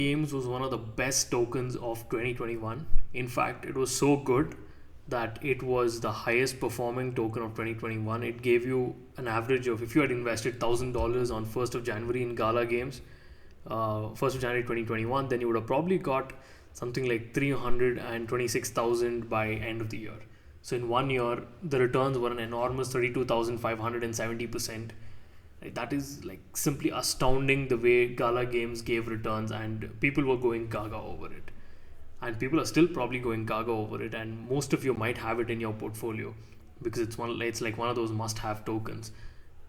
Games was one of the best tokens of 2021. In fact, it was so good that it was the highest performing token of 2021. It gave you an average of, if you had invested $1,000 on 1st of January in GALA Games, 1st of January 2021, then you would have probably got something like 326,000 by end of the year. So in 1 year, the returns were an enormous 32,570%. Like, that is like simply astounding the way Gala Games gave returns, and people were going gaga over it. And people are still probably going gaga over it, and most of you might have it in your portfolio because it's like one of those must-have tokens.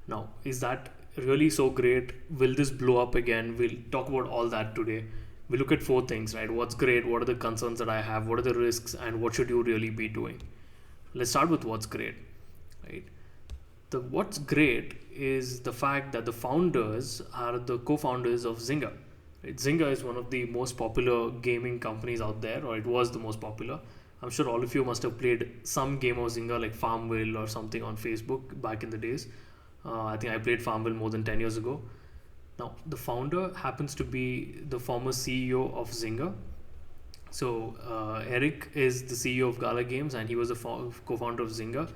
Now, is that really so great? Will this blow up again? We'll talk about all that today. We look at four things, right? What's great? What are the concerns that I have? What are the risks? And what should you really be doing? Let's start with what's great, right? The what's great is the fact that the founders are the co-founders of Zynga. Right? Zynga is one of the most popular gaming companies out there, or it was the most popular. I'm sure all of you must have played some game of Zynga, like Farmville or something on Facebook back in the days. I think I played Farmville more than 10 years ago. Now, the founder happens to be the former CEO of Zynga. So, Eric is the CEO of Gala Games, and he was a co-founder of Zynga.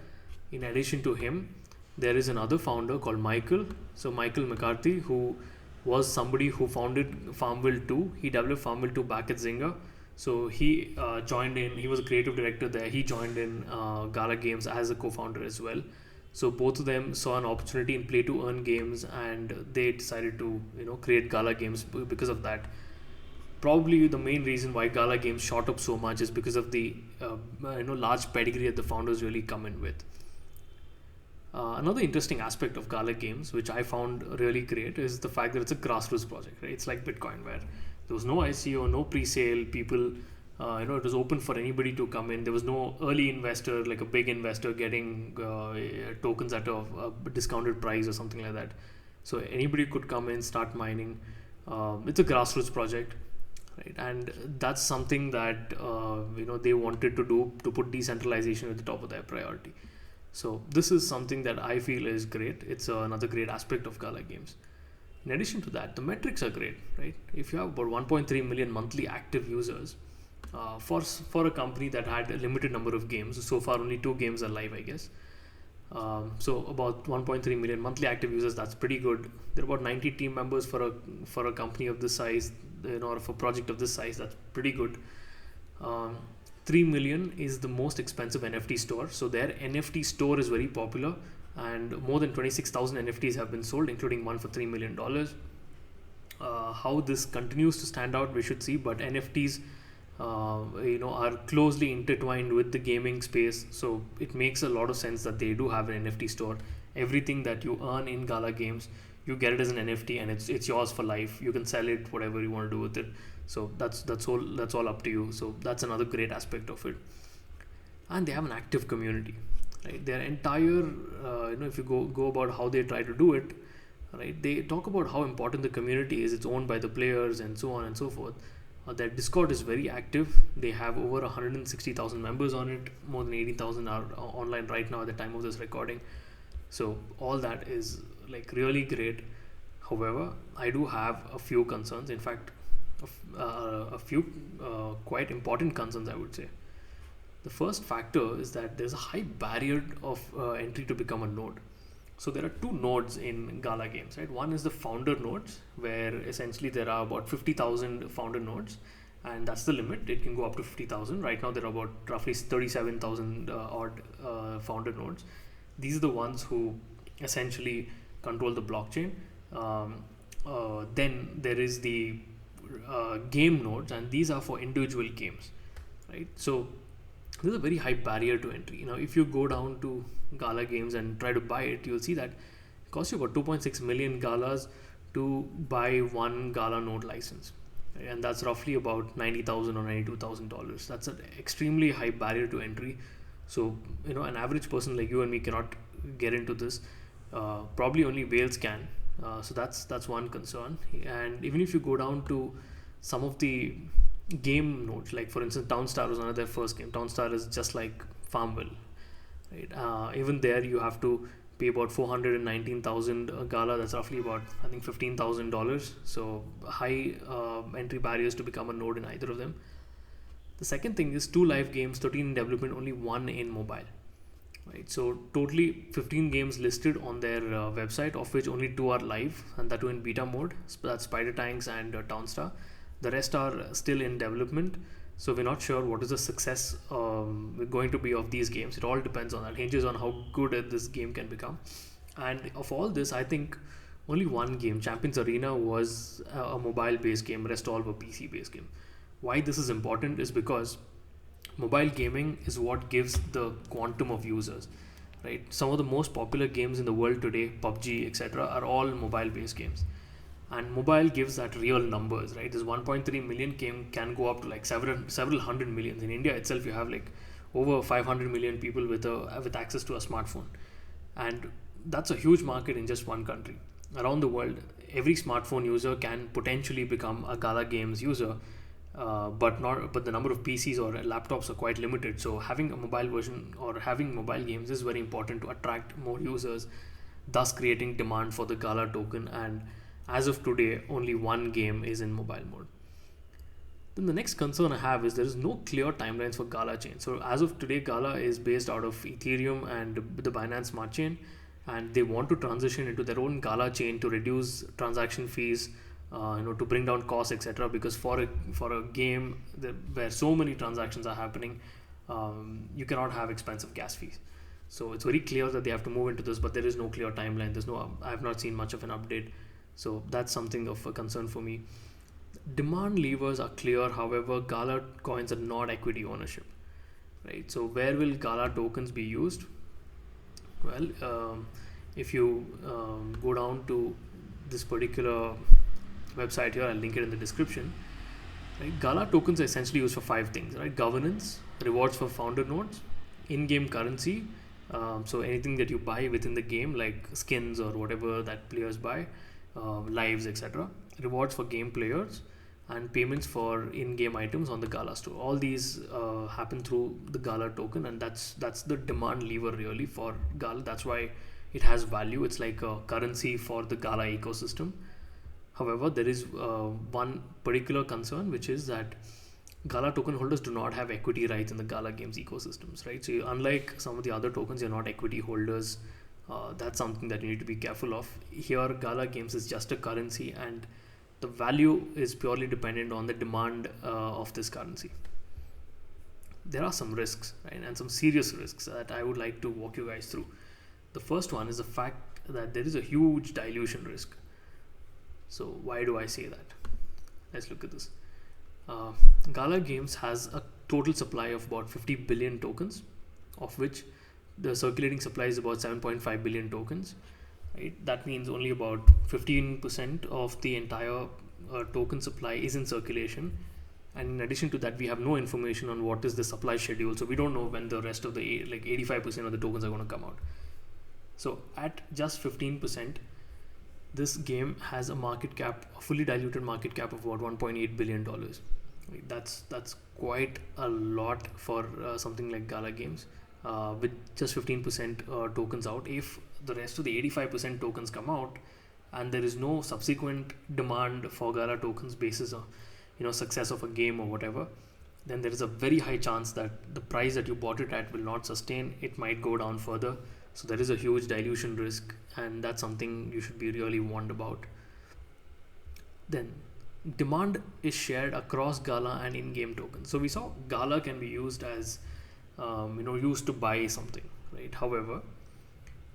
In addition to him, there is another founder called Michael. So, Michael McCarthy, who was somebody who founded Farmville 2. He developed Farmville 2 back at Zynga. So, he joined in, he was a creative director there. He joined in Gala Games as a co founder as well. So, both of them saw an opportunity in play to earn games, and they decided to create Gala Games because of that. Probably the main reason why Gala Games shot up so much is because of the large pedigree that the founders really come in with. Another interesting aspect of Gala Games, which I found really great, is the fact that it's a grassroots project. Right? It's like Bitcoin, where there was no ICO, no pre-sale. People, it was open for anybody to come in. There was no early investor, like a big investor, getting tokens at a discounted price or something like that. So anybody could come in, start mining. It's a grassroots project, right? And that's something that they wanted to do, to put decentralization at the top of their priority. So this is something that I feel is great. It's another great aspect of Gala Games. In addition to that, the metrics are great, right? If you have about 1.3 million monthly active users, for a company that had a limited number of games, so far only 2 games are live, I guess. So about 1.3 million monthly active users, that's pretty good. There are about 90 team members for a company of this size, or for a project of this size. That's pretty good. 3 million is the most expensive NFT store. So their NFT store is very popular, and more than 26,000 NFTs have been sold, including one for $3 million. How this continues to stand out, we should see. But NFTs, are closely intertwined with the gaming space. So it makes a lot of sense that they do have an NFT store. Everything that you earn in Gala Games, you get it as an NFT, and it's yours for life. You can sell it, whatever you want to do with it. So that's all up to you. So that's another great aspect of it. And they have an active community, right? Their entire if you go about how they try to do it, right, they talk about how important the community is. It's owned by the players and so on and so forth. Their Discord is very active. They have over 160,000 members on it. More than 80,000 are online right now at the time of this recording. So all that is like really great. However, I do have a few concerns. In fact, a few quite important concerns, I would say. The first factor is that there's a high barrier of entry to become a node. So there are 2 nodes in Gala Games, right? One is the founder nodes, where essentially there are about 50,000 founder nodes, and that's the limit. It can go up to 50,000. Right now there are about roughly 37,000 odd founder nodes. These are the ones who essentially control the blockchain. Then there is the game nodes, and these are for individual games, right? So there's a very high barrier to entry. If you go down to Gala Games and try to buy it, you'll see that it costs you about 2.6 million galas to buy one Gala node license, right? And that's roughly about $90,000 or $92,000. That's an extremely high barrier to entry. So an average person like you and me cannot get into this. Probably only whales can. So that's one concern. And even if you go down to some of the game nodes, like for instance Townstar was one of their first game. Townstar is just like Farmville, right? Even there you have to pay about 419,000 Gala. That's roughly about, I think, $15,000. So high entry barriers to become a node in either of them. The second thing is 2 live games, 13 in development, only one in mobile. Right, so totally 15 games listed on their website, of which only 2 are live, and that too in beta mode. That's Spider Tanks and Townstar. The rest are still in development, so we're not sure what is the success going to be of these games. It all depends on that. Hinges on how good this game can become. And of all this, I think only one game, Champions Arena, was a mobile-based game. Rest all were PC-based game. Why this is important is because mobile gaming is what gives the quantum of users, right? Some of the most popular games in the world today, PUBG, etc., are all mobile based games, and mobile gives that real numbers, right? This 1.3 million game can go up to like several hundred millions. In India itself, you have like over 500 million people with access to a smartphone, and that's a huge market in just one country. Around the world, every smartphone user can potentially become a Gala Games user, but the number of PCs or laptops are quite limited. So having a mobile version or having mobile games is very important to attract more users, thus creating demand for the Gala token. And as of today, only one game is in mobile mode. Then the next concern I have is there is no clear timelines for Gala chain. So as of today, Gala is based out of Ethereum and the Binance Smart Chain, and they want to transition into their own Gala chain to reduce transaction fees, to bring down costs, etc. Because for a game where so many transactions are happening, you cannot have expensive gas fees. So it's very clear that they have to move into this, but there is no clear timeline. I have not seen much of an update, so that's something of a concern for me. Demand levers are clear, however, Gala coins are not equity ownership, right? So where will Gala tokens be used? Well, if you go down to this particular website here, I'll link it in the description. Right? Gala tokens are essentially used for 5 things, right? Governance, rewards for founder nodes, in-game currency, so anything that you buy within the game, like skins or whatever that players buy, lives, etc. Rewards for game players, and payments for in-game items on the Gala store. All these happen through the Gala token, and that's the demand lever really for Gala. That's why it has value. It's like a currency for the Gala ecosystem. However, there is one particular concern, which is that Gala token holders do not have equity rights in the Gala Games ecosystems, right? So unlike some of the other tokens, you're not equity holders. That's something that you need to be careful of. Here, Gala Games is just a currency, and the value is purely dependent on the demand of this currency. There are some risks, right, and some serious risks that I would like to walk you guys through. The first one is the fact that there is a huge dilution risk. So why do I say that? Let's look at this. Gala Games has a total supply of about 50 billion tokens, of which the circulating supply is about 7.5 billion tokens. Right? That means only about 15% of the entire token supply is in circulation. And in addition to that, we have no information on what is the supply schedule. So we don't know when the rest of the 85% of the tokens are going to come out. So at just 15%, this game has a fully diluted market cap of about $1.8 billion. That's quite a lot for something like Gala Games. With just 15% tokens out, if the rest of the 85% tokens come out and there is no subsequent demand for Gala tokens basis on success of a game or whatever, then there is a very high chance that the price that you bought it at will not sustain. It might go down further. So there is a huge dilution risk, and that's something you should be really warned about. Then demand is shared across Gala and in-game tokens. So we saw Gala can be used as used to buy something, right? However,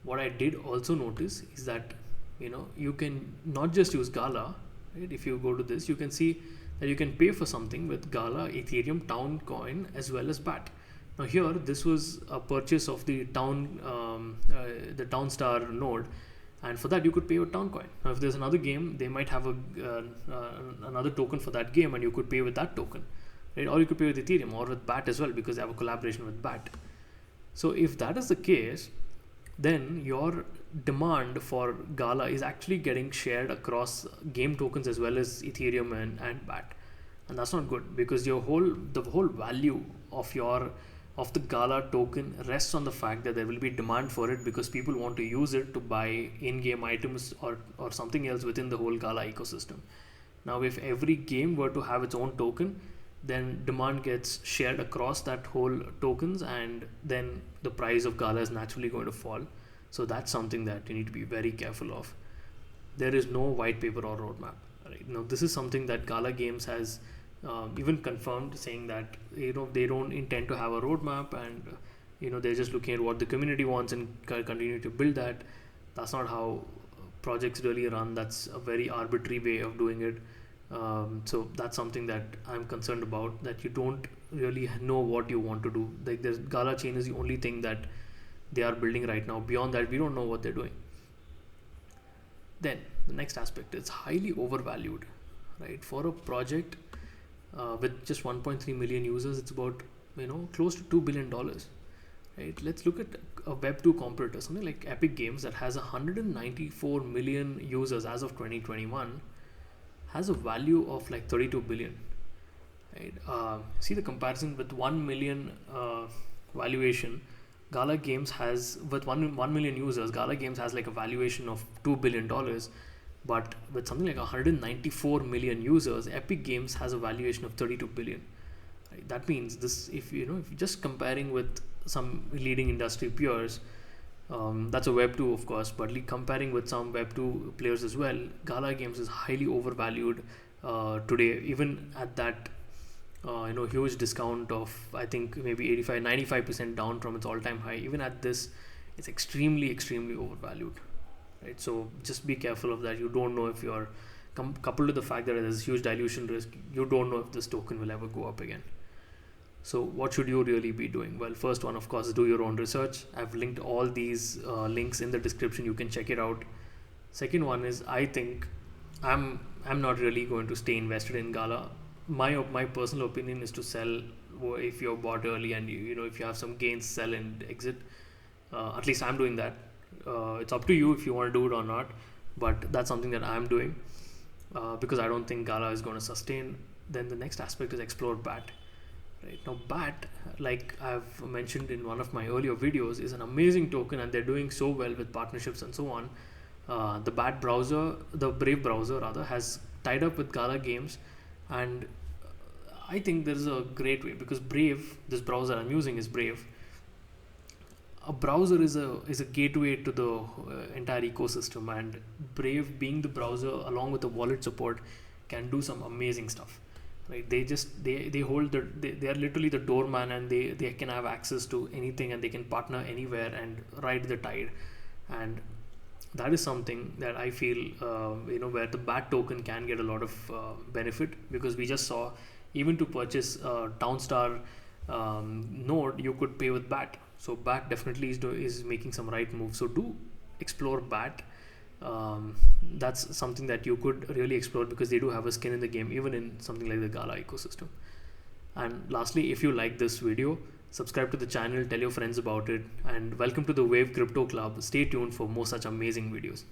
what I did also notice is that you can not just use Gala, right? If you go to this, you can see that you can pay for something with Gala, Ethereum, Town Coin, as well as BAT. Now here, this was a purchase of the Townstar node, and for that you could pay with Towncoin. Now if there's another game, they might have another token for that game, and you could pay with that token, right? Or you could pay with Ethereum or with BAT as well, because they have a collaboration with BAT. So if that is the case, then your demand for Gala is actually getting shared across game tokens as well as Ethereum and BAT, and that's not good, because the whole value of your of the GALA token rests on the fact that there will be demand for it because people want to use it to buy in-game items or something else within the whole GALA ecosystem. Now, if every game were to have its own token, then demand gets shared across that whole tokens, and then the price of GALA is naturally going to fall. So that's something that you need to be very careful of. There is no white paper or roadmap. Right now, this is something that GALA Games has even confirmed, saying that they don't intend to have a roadmap, and they're just looking at what the community wants and continue to build that. That's not how projects really run. That's a very arbitrary way of doing it. So that's something that I'm concerned about, that you don't really know what you want to do. Like, there's GALA chain is the only thing that they are building right now. Beyond that, we don't know what they're doing. Then the next aspect is highly overvalued, right? For a project with just 1.3 million users, it's about close to $2 billion, right? Let's look at a Web2 competitor, something like Epic Games, that has 194 million users as of 2021, has a value of like 32 billion, right? See the comparison with 1 million valuation. GALA Games has, with 1 million users, GALA Games has like a valuation of $2 billion. But with something like 194 million users, Epic Games has a valuation of 32 billion. Right? That means this, if you're just comparing with some leading industry peers, that's a Web2 of course, but comparing with some Web2 players as well, GALA Games is highly overvalued today, even at that huge discount of, I think, maybe 85-95% down from its all-time high. Even at this, it's extremely overvalued, right? So just be careful of that. You don't know if you're coupled with the fact that there's huge dilution risk, you don't know if this token will ever go up again. So what should you really be doing? Well, first one, of course, is do your own research. I've linked all these links in the description. You can check it out. Second one is, I think I'm not really going to stay invested in GALA. My personal opinion is to sell if you're bought early, and if you have some gains, sell and exit. At least I'm doing that. It's up to you if you want to do it or not, but that's something that I'm doing because I don't think GALA is going to sustain. Then the next aspect is explore BAT. Right now, BAT, like I've mentioned in one of my earlier videos, is an amazing token, and they're doing so well with partnerships and so on. The BAT browser, the Brave browser rather, has tied up with GALA Games, and I think there is a great way, because Brave, this browser I'm using is Brave. A browser is a gateway to the entire ecosystem, and Brave, being the browser along with the wallet support, can do some amazing stuff. Right? They hold they are literally the doorman, and they can have access to anything, and they can partner anywhere and ride the tide. And that is something that I feel where the BAT token can get a lot of benefit, because we just saw, even to purchase Downstar node, you could pay with BAT. So BAT definitely is making some right moves. So do explore BAT. That's something that you could really explore, because they do have a skin in the game, even in something like the GALA ecosystem. And lastly, if you like this video, subscribe to the channel, tell your friends about it, and welcome to the Wave Crypto Club. Stay tuned for more such amazing videos.